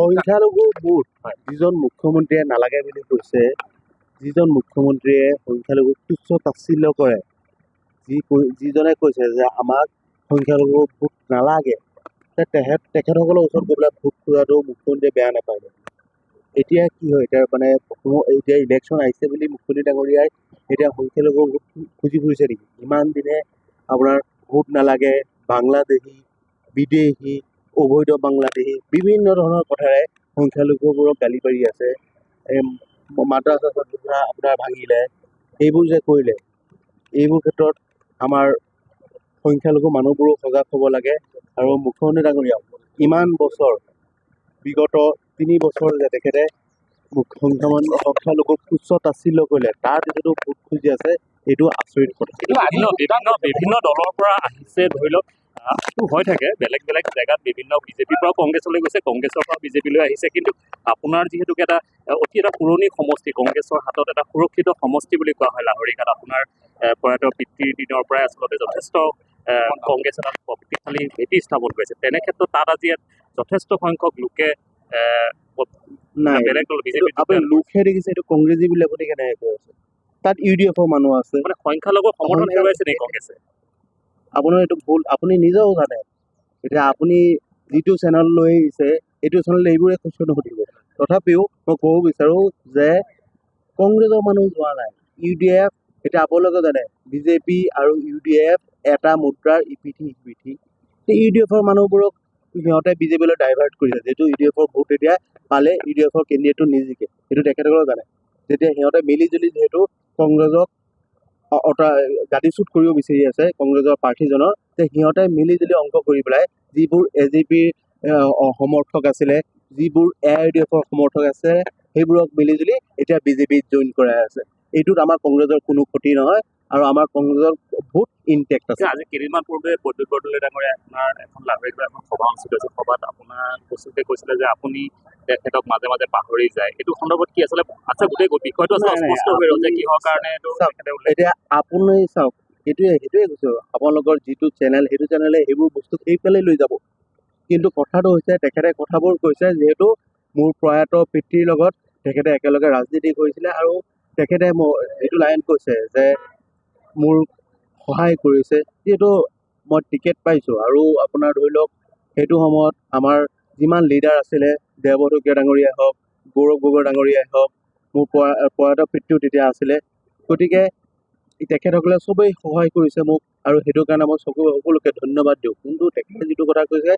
সংখ্যালঘু ভোট যিজন মুখ্যমন্ত্ৰীয়ে নালাগে বুলি কৈছে, যিজন মুখ্যমন্ত্ৰীয়ে সংখ্যালঘুক তুচ্ছ তাচ্ছিল্য কৰে, যিজনে কৈছে যে আমাক সংখ্যালঘু ভোট নালাগে, তেখেতসকলৰ ওচৰত গৈ পেলাই ভোট খোজাটো মুখ্যমন্ত্ৰীয়ে বেয়া নাপায়। এতিয়া কি হয়, এতিয়া মানে এতিয়া ইলেকশ্যন আহিছে বুলি মুখ্যমন্ত্ৰী ডাঙৰীয়াই এতিয়া সংখ্যালঘু ভোট খুজি ফুৰিছে নেকি? ইমান দিনে আপোনাৰ ভোট নালাগে, বাংলাদেশী, বিদেশী, অবৈধ বাংলাদেশী বিভিন্ন ধৰণৰ কথাৰে সংখ্যালঘুবোৰক গালি পাৰি আছে। মাদ্ৰাছা আপোনাৰ ভাঙিলে, এইবোৰ যে কৰিলে, এইবোৰ ক্ষেত্ৰত আমাৰ সংখ্যালঘু মানুহবোৰো সজাগ হ'ব লাগে। আৰু মুখ্যমন্ত্ৰী ডাঙৰীয়াও ইমান বছৰ, বিগত 3 বছৰ যে তেখেতে সংখ্যালঘুক তুচ্ছ তাচ্ছিল্য কৰিলে, তাৰ যিটো ভোট খুজি আছে এইটো আচৰিত কথা। বিভিন্ন দলৰ পৰা আহিছে, ধৰি লওক হৈ থাকে বেলেগ বেলেগ জেগাত, বিভিন্ন বিজেপিৰ পৰা কংগ্ৰেছলৈ গৈছে, কংগ্ৰেছৰ পৰা বিজেপিলৈ আহিছে, কিন্তু আপোনাৰ যিহেতুকে এটা পুৰণি সমষ্টি, কংগ্ৰেছৰ হাতত এটা সুৰক্ষিত সমষ্টি বুলি কোৱা হয় লাহৰীঘাট, আপোনাৰ প্ৰয়াত পিতৃৰ দিনৰ পৰাই আচলতে যথেষ্ট কংগ্ৰেছ এটা শক্তিশালী ভেটি স্থাপন কৰিছে। তেনে ক্ষেত্ৰত তাত আজি যথেষ্ট সংখ্যক লোকে বেলেগ দল বিজেপি আপুনি লোকহে দেখিছে, এইটো কংগ্ৰেছী বুলি আপুনি কেনেকৈ কৈ আছে? তাত UDF-ৰ মানুহ আছে, মানে সংখ্যালঘু সমৰ্থন হেৰুৱাইছে নেকি কংগ্ৰেছে? আপোনাৰ এইটো ভুল, আপুনি নিজেও জানে। এতিয়া আপুনি যিটো চেনেল লৈ আহিছে, এইটো চেনেলে এইবোৰে কুৱেশ্যন সুধিব। তথাপিও মই ক'ব বিচাৰোঁ যে কংগ্ৰেছৰ মানুহ যোৱা নাই, UDF, এতিয়া আপোনালোকে জানে বিজেপি আৰু UDF এটা মুদ্ৰাৰ ইপিঠি সিপিঠি। UDF-ৰ মানুহবোৰক সিহঁতে বিজেপিলৈ ডাইভাৰ্ট কৰিছে, যিহেতু UDF-ৰ ভোট এতিয়া পালে UDF-ৰ কেণ্ডিডেটটো নিজিকে, সেইটো তেখেতসকলেও জানে। যেতিয়া সিহঁতে মিলি জুলি যিহেতু কংগ্ৰেছক গাদীচ্যুত কৰিব বিচাৰি আছে কংগ্ৰেছৰ প্ৰাৰ্থীজনৰ, যে সিহঁতে মিলি জুলি অংক কৰি পেলাই যিবোৰ AJPৰ সমৰ্থক আছিলে, যিবোৰ AIUDF-ৰ সমৰ্থক আছে, সেইবোৰক মিলি জুলি এতিয়া বিজেপিত জইন কৰাই আছে। এইটোত আমাৰ কংগ্ৰেছৰ কোনো ক্ষতি নহয় আৰু আমাৰ কংগ্ৰেছৰ ভোট ইনটেক্ট আছে। আজি কেইদিনমান পূৰ্বে প্ৰদ্যুৎ বৰদলৈ ডাঙৰীয়া আপোনাৰ এখন লাহৰীঘাটত এখন সভা অনুষ্ঠিত হৈছে, সভাত আপোনাৰ কৈছিলে যে আপুনি তেখেতক মাজে মাজে পাহৰি যায়, এইটো সন্দৰ্ভত কি আচলতে গোটেই বিষয়টো আচলতে স্পষ্ট হৈ ৰ'ল যে কিহৰ কাৰণে এতিয়া আপুনি চাওক, সেইটোৱে কৈছো, আপোনালোকৰ যিটো চেনেল, সেইটো চেনেলে সেইবোৰ বস্তু সেইফালে লৈ যাব। কিন্তু কথাটো হৈছে তেখেতে কথাবোৰ কৈছে যিহেতু মোৰ প্ৰয়াত পিতৃৰ লগত তেখেতে একেলগে ৰাজনীতি কৰিছিলে, আৰু তেখেতে এইটো লাইন কৈছে যে মোৰ সহায় কৰিছে, যিহেতু মই টিকেট পাইছোঁ। আৰু আপোনাৰ ধৰি লওক সেইটো সময়ত আমাৰ যিমান লিডাৰ আছিলে, দেৱব্ৰত শইকীয়া ডাঙৰীয়াই হওক, গৌৰৱ গগৈ ডাঙৰীয়াই হওক, মোৰ প্ৰয়াত পিতৃও তেতিয়া আছিলে, গতিকে তেখেতসকলে চবেই সহায় কৰিছে মোক, আৰু সেইটো কাৰণে মই সকলোকে ধন্যবাদ দিওঁ। কিন্তু তেখেতে যিটো কথা কৈছে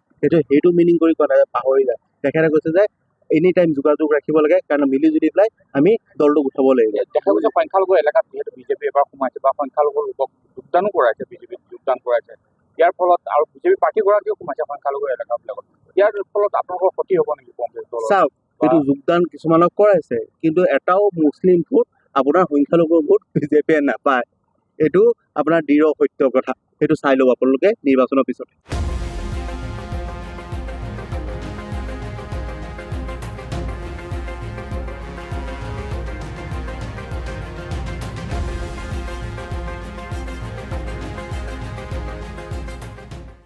সেইটো মিনিং কৰি কোৱা নাই, পাহৰি যায়। তেখেতে কৈছে যে এনি টাইম যোগাযোগ ৰাখিব লাগে, কাৰণ মিলি জুলি পেলাই আমি দলটোক উঠাব লাগিব। দেখা গৈছে সংখ্যালঘু এলেকাত যিহেতু বিজেপি এবাৰ সোমাইছে বা সংখ্যালঘু লোকক যোগদানো কৰাইছে, বিজেপিত যোগদান কৰাইছে, ইয়াৰ ফলত আৰু বিজেপি প্ৰাৰ্থীগৰাকীও সোমাইছে সংখ্যালঘু এলেকাবিলাকত, ইয়াৰ ফলত আপোনালোকৰ ক্ষতি হ'ব নেকি কংগ্ৰেছ দলৰ? চাওক, এইটো যোগদান কিছুমানক কৰাইছে, কিন্তু এটাও মুছলিম ভোট আপোনাৰ সংখ্যালঘু ভোট বিজেপিয়ে নাপায়। এইটো আপোনাৰ দৃঢ় সত্য কথা, সেইটো চাই ল'ব আপোনালোকে নিৰ্বাচনৰ পিছত।